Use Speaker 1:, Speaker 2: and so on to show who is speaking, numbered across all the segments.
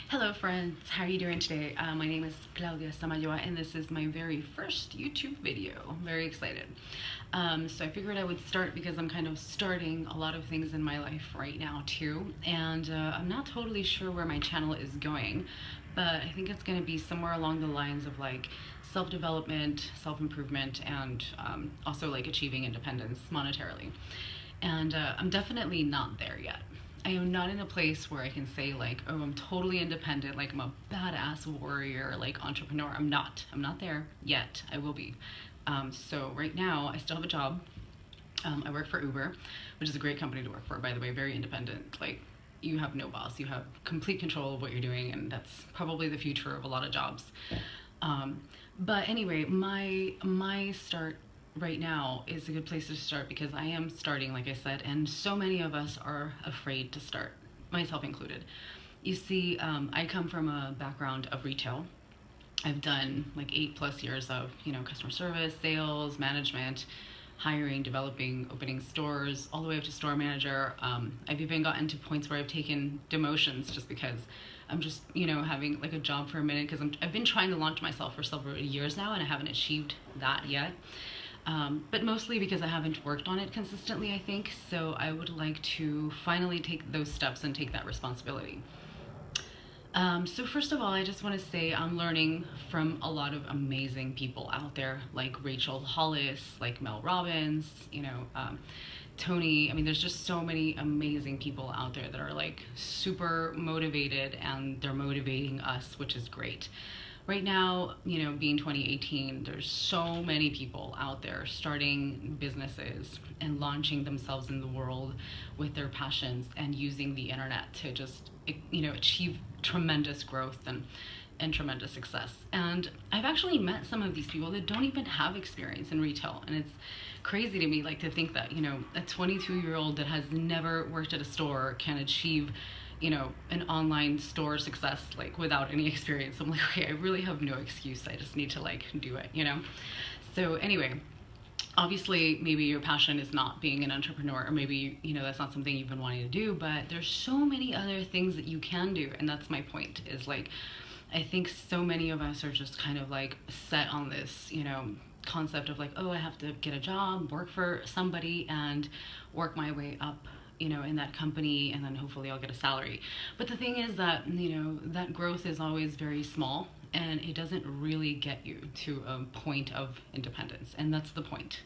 Speaker 1: Hello friends, how are you doing today? My name is Claudia Samayoa and this is my very first YouTube video. I'm very excited. So I figured I would start because I'm kind of starting a lot of things in my life right now too. And I'm not totally sure where my channel is going, but I think it's going to be somewhere along the lines of like self-development, self-improvement, and also like achieving independence monetarily. And I'm definitely not there yet. I am not in a place where I can say like, oh, I'm totally independent, like I'm a badass warrior, like entrepreneur. I'm not there yet. I will be. So right now I still have a job. I work for Uber, which is a great company to work for, by the way, very independent. Like you have no boss, you have complete control of what you're doing, and that's probably the future of a lot of jobs. But anyway, my start right now is a good place to start because I am starting, like I said, and so many of us are afraid to start, myself included. You see, I come from a background of retail. I've done like 8+ years of, customer service, sales, management, hiring, developing, opening stores, all the way up to store manager. I've even gotten to points where I've taken demotions just because I'm just, having like a job for a minute because I've been trying to launch myself for several years now and I haven't achieved that yet. But mostly because I haven't worked on it consistently, I think. So I would like to finally take those steps and take that responsibility. So first of all, I just want to say I'm learning from a lot of amazing people out there, like Rachel Hollis, like Mel Robbins, Tony. I mean, there's just so many amazing people out there that are like super motivated and they're motivating us, which is great. Right now, being 2018, there's so many people out there starting businesses and launching themselves in the world with their passions and using the internet to just, achieve tremendous growth and tremendous success. And I've actually met some of these people that don't even have experience in retail. And it's crazy to me, like, to think that, a 22-year-old that has never worked at a store can achieve an online store success like without any experience. I'm like, okay, I really have no excuse. I just need to like do it, So anyway, obviously maybe your passion is not being an entrepreneur, or maybe, that's not something you've been wanting to do, but there's so many other things that you can do. And that's my point, is like, I think so many of us are just kind of like set on this, concept of like, oh, I have to get a job, work for somebody and work my way up, in that company, and then hopefully I'll get a salary. But the thing is that, that growth is always very small and it doesn't really get you to a point of independence. And that's the point,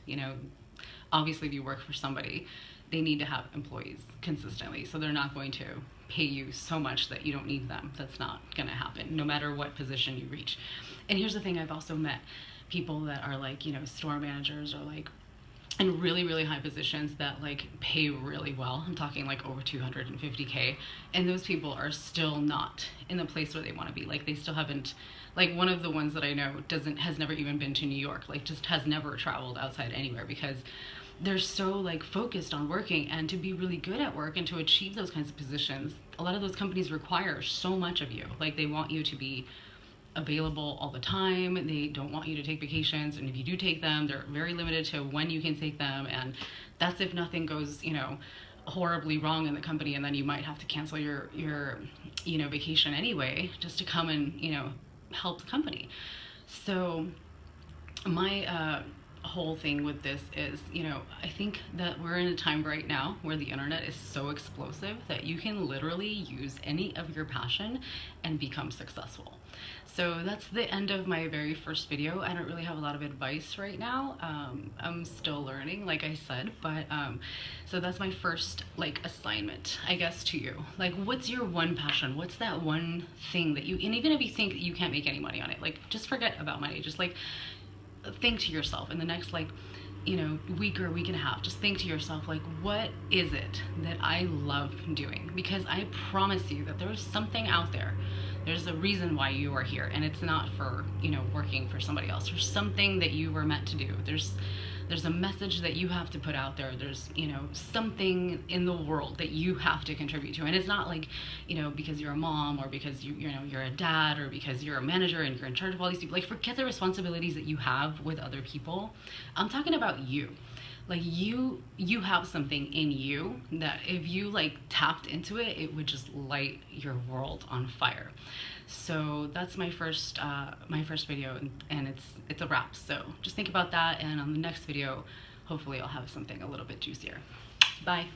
Speaker 1: obviously if you work for somebody, they need to have employees consistently. So they're not going to pay you so much that you don't need them. That's not going to happen, no matter what position you reach. And here's the thing, I've also met people that are like, store managers or like in really, really high positions that like pay really well. I'm talking like over 250K. And those people are still not in the place where they want to be. Like they still haven't, like one of the ones that I know has never even been to New York, like just has never traveled outside anywhere because they're so like focused on working. And to be really good at work and to achieve those kinds of positions, a lot of those companies require so much of you. Like they want you to be available all the time. They don't want you to take vacations, and if you do take them, they're very limited to when you can take them, and that's if nothing goes horribly wrong in the company, and then you might have to cancel your vacation anyway just to come and help the company. So my whole thing with this is, I think that we're in a time right now where the internet is so explosive that you can literally use any of your passion and become successful. So that's the end of my very first video. I don't really have a lot of advice right now. I'm still learning, like I said, but so that's my first like assignment, I guess, to you. Like, what's your one passion? What's that one thing that and even if you think you can't make any money on it, like just forget about money. Just like think to yourself in the next like week or week and a half, just think to yourself, like, what is it that I love doing? Because I promise you that there's something out there. There's a reason why you are here, and it's not for working for somebody else. There's something that you were meant to do. There's a message that you have to put out there. There's something in the world that you have to contribute to. And it's not like because you're a mom, or because you're a dad, or because you're a manager and you're in charge of all these people. Like, forget the responsibilities that you have with other people. I'm talking about you. Like you have something in you that if you like tapped into it, it would just light your world on fire. So that's my first video, and it's a wrap. So just think about that, and on the next video hopefully I'll have something a little bit juicier. Bye.